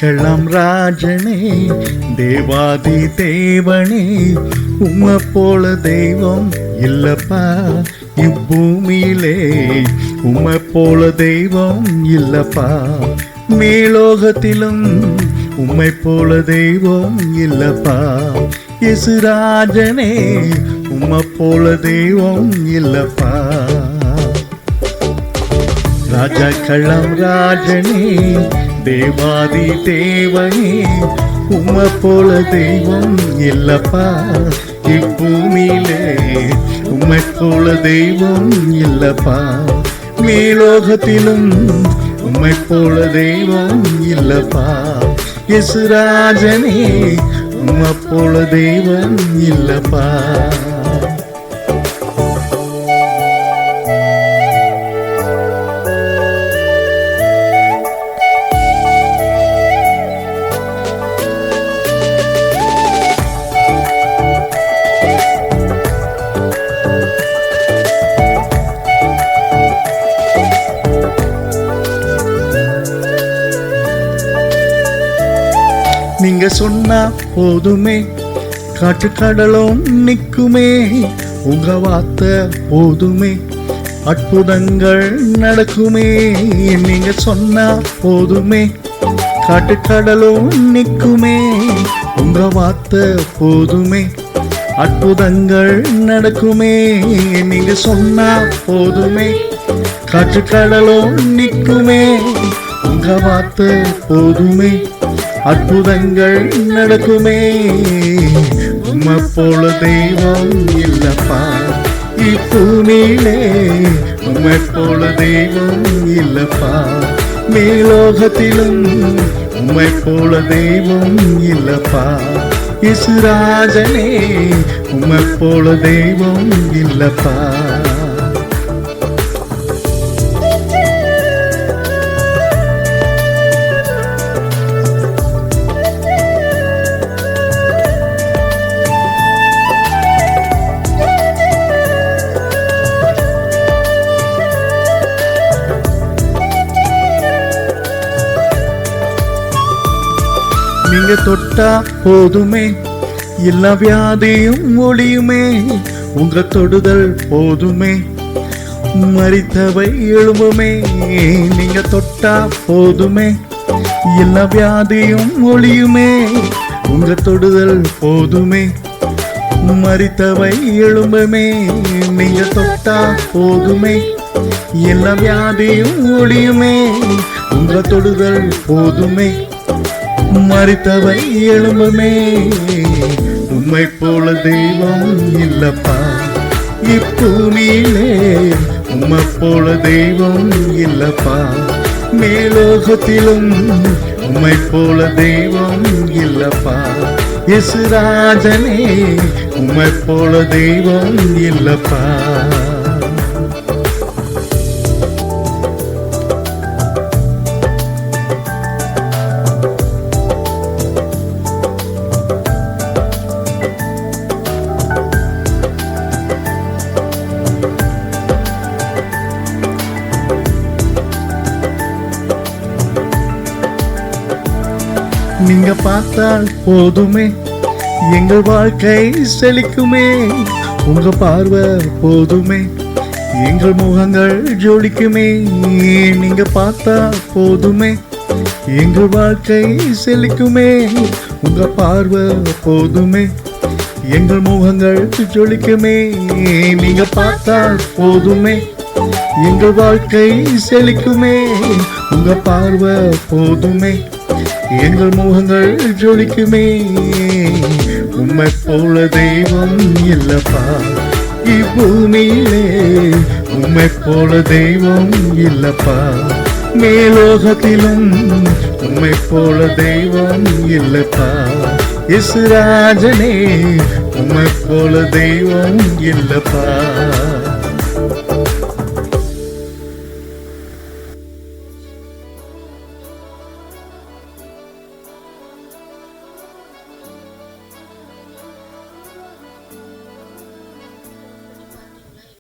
ராஜாக்களம் ராஜனே, தேவாதி தேவனே, உம்மை போல தெய்வம் இல்லப்பா இப்பூமியிலே. உம்மை போல தெய்வம் இல்லப்பா மேலோகத்திலும். உம்மை போல தெய்வம் இல்லப்பா இயேசுராஜனே, உம்மை போல தெய்வம் இல்லப்பா. ராஜாக்களம் ராஜனே, தேவாதி தேவனே, உம்மை போல தெய்வம் இல்லப்பா இப்பூமியிலே. உம்மை போல தெய்வம் இல்லப்பா மேலோகத்திலும். உம்மை போல தெய்வம் இல்லப்பா இயேசுராஜனே, உம்மை போல தெய்வம் இல்லப்பா. நீங்க சொன்னா போதுமே, காற்று கடலும் நிற்குமே. உங்க வார்த்தை போதுமே, அற்புதங்கள் நடக்குமே. நீங்க சொன்னா போதுமே, காற்று கடலும் நிற்குமே. உங்க வார்த்தை போதுமே, அற்புதங்கள் நடக்குமே. நீங்க சொன்னா போதுமே, காற்று கடலும் நிற்குமே. உங்க வார்த்தை போதுமே, அற்புதங்கள் நடக்குமே. உம்மை போல தெய்வம் இல்லப்பா இப்பூமியிலே. உம்மை போல தெய்வம் இல்லப்பா மேலோகத்திலும். உம்மை போல தெய்வம் இல்லப்பா இயேசுராஜனே, உம்மை போல தெய்வம் இல்லப்பா. நீங்க தொட்டா போதுமே, எல்லா வியாதியும் ஒளியுமே. உங்க தொடுதல் போதுமே, மரித்தவை எழும்புமே. நீங்க தொட்டா போதுமே, எல்லா வியாதியும் ஒளியுமே. உங்க தொடுதல் போதுமே, மரித்தவை எழும்புமே. நீங்க தொட்டா போதுமே, எல்லா வியாதியும் ஒளியுமே. உங்க தொடுதல் போதுமே, மரித்தவை எழும்புமே. உம்மை போல தெய்வம் இல்லப்பா இப்பூமியிலே. உம்மை போல தெய்வம் இல்லப்பா மேலோகத்திலும். உம்மை போல தெய்வம் இல்லப்பா இயேசுராஜனே, உம்மை போல தெய்வம் இல்லப்பா. நீங்க பார்த்தால் போதுமே, எங்கள் வாழ்க்கை செழிக்குமே. உங்க பார்வை போதுமே, எங்கள் முகங்கள் ஜொலிக்குமே. நீங்க பார்த்தா போதுமே, எங்கள் வாழ்க்கை செழிக்குமே. உங்க பார்வை போதுமே, எங்கள் முகங்கள் ஜொலிக்குமே. நீங்க பார்த்தா போதுமே, எங்கள் வாழ்க்கை செழிக்குமே. உங்க பார்வை போதுமே, எங்கள் முகங்கள் ஜொலிக்குமே. உம்மை போல தெய்வம் இல்லப்பா இப்பூமியிலே. உம்மை போல தெய்வம் இல்லப்பா மேலோகத்திலும். உம்மை போல தெய்வம் இல்லப்பா இயேசுராஜனே, உம்மை போல தெய்வம் இல்லப்பா.